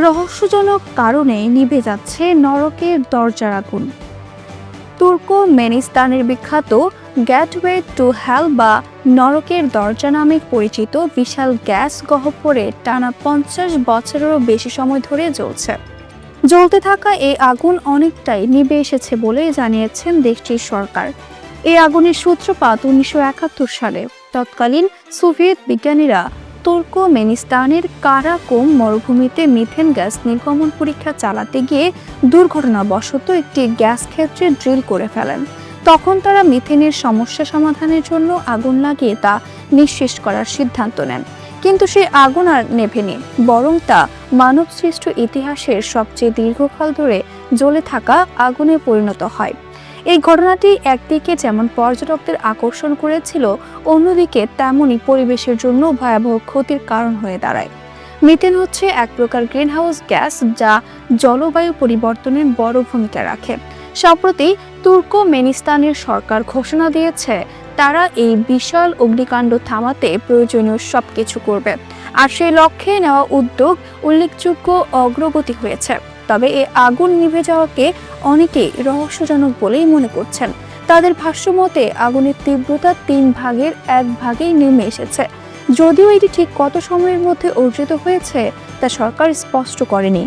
রহস্যজনক কারণে নিভে যাচ্ছে নরকের দরজার আগুন। তুর্কমেনিস্তানের বিখ্যাত গেটওয়ে টু হেল বা নরকের দরজা নামে পরিচিত বিশাল গ্যাস গহ্বরে টানা 50 বছরেরও বেশি সময় ধরে জ্বলছে। জ্বলতে থাকা এই আগুন অনেকটাই নিভে এসেছে বলে জানিয়েছেন দেশটির সরকার। এই আগুনের সূত্রপাত 1971 সালে। তৎকালীন সোভিয়েত বিজ্ঞানীরা তুর্কমেনিস্তানের কারাকোম মরুভূমিতে মিথেন গ্যাস নির্গমন পরীক্ষা চালাতে গিয়ে দুর্ঘটনাবশত একটি গ্যাস ক্ষেত্রে ড্রিল করে ফেলেন। তখন তারা মিথেনের সমস্যা সমাধানের জন্য আগুন লাগিয়ে তা নিঃশেষ করার সিদ্ধান্ত নেন। কিন্তু সেই আগুন আর নেভেনি, বরং তা মানবসৃষ্ট ইতিহাসের সবচেয়ে দীর্ঘকাল ধরে জ্বলে থাকা আগুনে পরিণত হয়। এই ঘটনাটি একদিকে যেমন পর্যটকদের আকর্ষণ করেছিল, অন্যদিকে তেমনই পরিবেশের জন্য ভয়াবহ ক্ষতির কারণ হয়ে দাঁড়ায়। মিথেন হচ্ছে এক প্রকার গ্রিনহাউস গ্যাস যা জলবায়ু পরিবর্তনের বড় ভূমিকা রাখে। সম্প্রতি তুর্কমেনিস্তানের সরকার ঘোষণা দিয়েছে তারা এই বিশাল অগ্নিকাণ্ড থামাতে প্রয়োজনীয় সবকিছু করবে, আর সেই লক্ষ্যে নেওয়া উদ্যোগ উল্লেখযোগ্য অগ্রগতি হয়েছে। তবে এই আগুন নিভে যাওয়াকে অনেকেই রহস্যজনক বলেই মনে করছেন। তাদের ভাষ্যমতে আগুনের তীব্রতা 3 ভাগের 1 ভাগেই নেমে এসেছে। যদিও এটি ঠিক কত সময়ের মধ্যে অর্জিত হয়েছে তা সরকার স্পষ্ট করেনি।